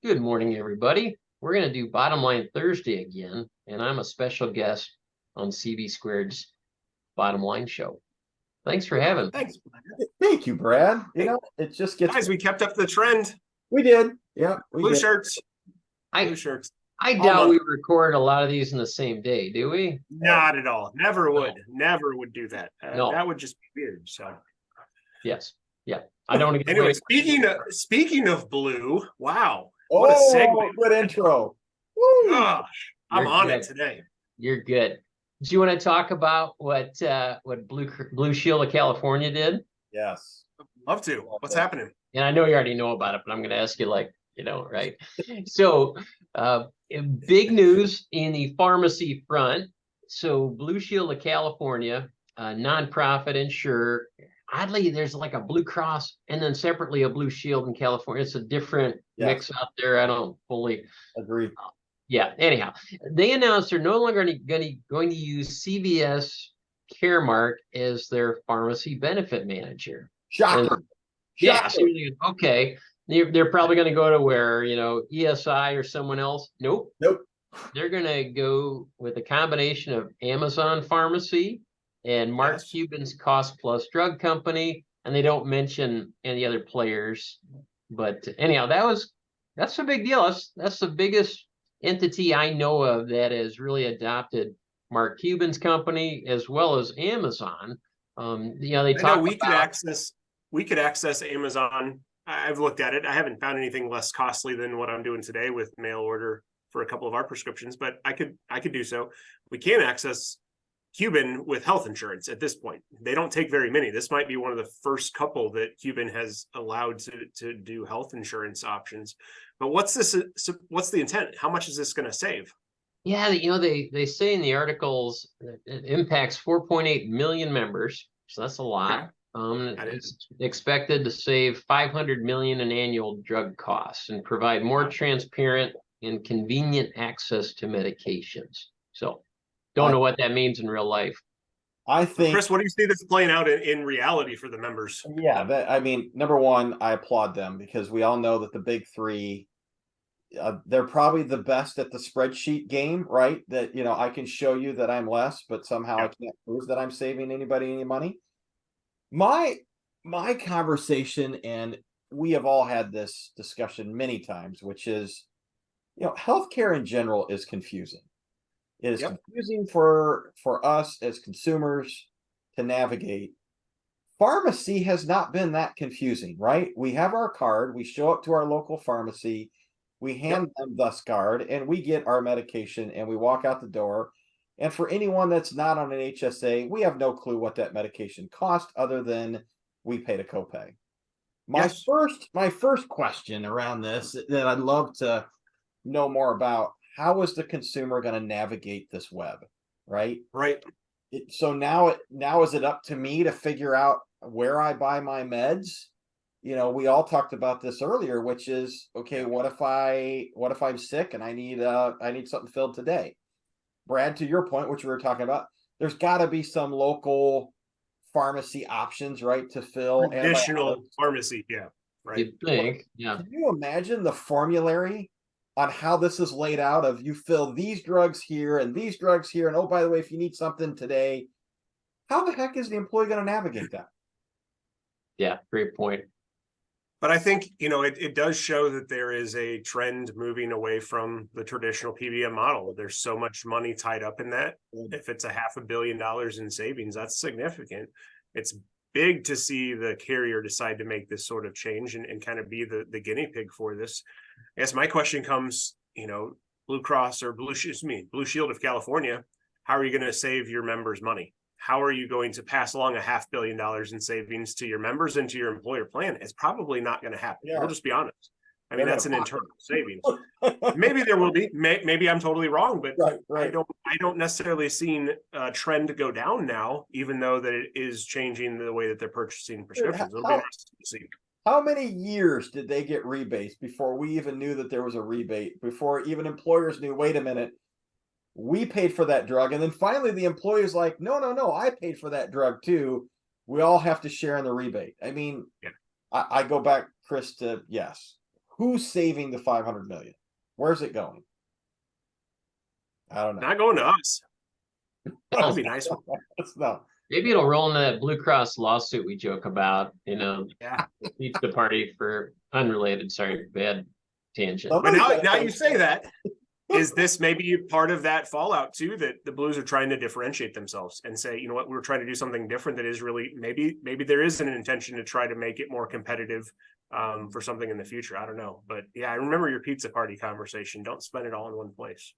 Good morning, everybody. We're going to do Bottom Line Thursday again, and I'm a special guest on CB Squared's Bottom Line Show. Thanks for having me. Thanks. Thank you, Brad. Hey, It just gets. Guys, we kept up the trend. We did. Yeah, we Blue did. shirts. I Blue shirts. I doubt we record a lot of these in the same day, do we? Not at all. Never would. Never would do that. No. That would just be weird. So Yes. Yeah. I don't want to get anyway, away. speaking of blue, wow. Oh, What a segue. good intro. Woo. Gosh, I'm You're on good. it today. You're good. Do you want to talk about what Blue Shield of California did? Yes. Love to. What's happening? And I know you already know about it, but I'm going to ask you right? So big news in the pharmacy front. So Blue Shield of California, nonprofit insurer. Oddly, there's like a Blue Cross and then separately a Blue Shield in California. It's a different mix out there. I don't fully agree. Yeah. Anyhow, they announced they're no longer going to use CVS Caremark as their pharmacy benefit manager. Shocker. Yeah. So okay. They're probably going to go to where, ESI or someone else. Nope. They're going to go with a combination of Amazon Pharmacy and Mark Cuban's Cost Plus Drug Company. And they don't mention any other players. But anyhow, that's a big deal. That's the biggest entity I know of that has really adopted Mark Cuban's company as well as Amazon. They talk we could access Amazon. I've looked at it. I haven't found anything less costly than what I'm doing today with mail order for a couple of our prescriptions, but I could do so. We can access Cuban with health insurance at this point. They don't take very many. This might be one of the first couple that Cuban has allowed to do health insurance options. But what's the intent? How much is this going to save? Yeah, they say in the articles that it impacts 4.8 million members, so that's a lot. It's expected to save $500 million in annual drug costs and provide more transparent and convenient access to medications. So, don't know what that means in real life. I think, Chris, what do you see this playing out in reality for the members? Yeah, number one, I applaud them because we all know that the big three, they're probably the best at the spreadsheet game, right? That, I can show you that I'm less, but somehow I can't prove that I'm saving anybody any money. My conversation, and we have all had this discussion many times, which is, healthcare in general is confusing. It is confusing for us as consumers to navigate. Pharmacy has not been that confusing, right? We have our card, we show up to our local pharmacy, we hand them this card, and we get our medication, and we walk out the door. And for anyone that's not on an HSA, we have no clue what that medication cost other than we paid a copay. My first question around this that I'd love to know more about, how is the consumer going to navigate this web, right? So now is it up to me to figure out where I buy my meds? We all talked about this earlier, which is, okay, what if I'm sick and I need something filled today? Brad, to your point, which we were talking about, there's got to be some local pharmacy options, right, to fill additional pharmacy. Yeah, right. You'd think, yeah. Can you imagine the formulary on how this is laid out? Of you fill these drugs here and these drugs here, and oh, by the way, if you need something today, how the heck is the employee going to navigate that? Yeah, great point. But I think, it does show that there is a trend moving away from the traditional PBM model. There's so much money tied up in that. If it's $500 million in savings, that's significant. It's big to see the carrier decide to make this sort of change and kind of be the guinea pig for this. I guess my question comes, Blue Cross or Blue Shield of California, how are you going to save your members money? How are you going to pass along $500 million in savings to your members and to your employer plan? It's probably not going to happen. Yeah. We'll just be honest. I mean, that's an internal savings. Maybe there will be. Maybe I'm totally wrong, but right. I don't necessarily see a trend to go down now, even though that it is changing the way that they're purchasing prescriptions. It'll be interesting to see. How many years did they get rebates before we even knew that there was a rebate? Before even employers knew, wait a minute, we paid for that drug. And then finally the employer's like, no, I paid for that drug too. We all have to share in the rebate. I mean, I go back, Chris, to who's saving the 500 million? Where's it going? I don't know. Not going to us. That'd be nice. No. Maybe it'll roll into that Blue Cross lawsuit we joke about, you know, Yeah. pizza party for unrelated, sorry, bad tangent. But now you say that, is this maybe part of that fallout too, that the Blues are trying to differentiate themselves and say, you know what, we're trying to do something different that is really, maybe there is an intention to try to make it more competitive for something in the future. I don't know. But yeah, I remember your pizza party conversation. Don't spend it all in one place.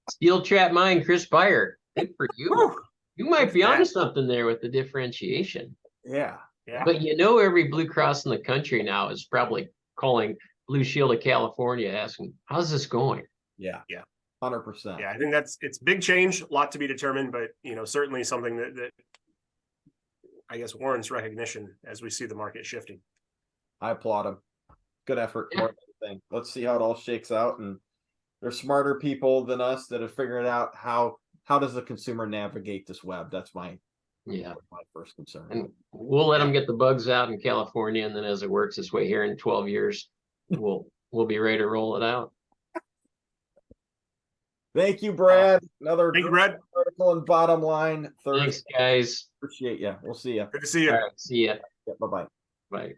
Steel trap mine, Chris Beyer. Good for you. Whew. You might Good be for onto that. something there with the differentiation. Yeah. Yeah. But you know, every Blue Cross in the country now is probably calling Blue Shield of California, asking, how's this going? Yeah. Yeah. 100%. Yeah, I think it's big change, a lot to be determined, but you know, certainly something that I guess warrants recognition as we see the market shifting. I applaud them. Good effort. Yeah. More than anything. Let's see how it all shakes out. And there's smarter people than us that have figured out how does the consumer navigate this web. That's my first concern. And we'll let them get the bugs out in California, and then as it works its way here in 12 years, we'll be ready to roll it out. Thank you, Brad. Another Thank you, Brad. article and bottom line Thursday. Thanks, guys. Appreciate you. We'll see you. Good to see you. All right, see ya. Yeah, bye-bye. Bye.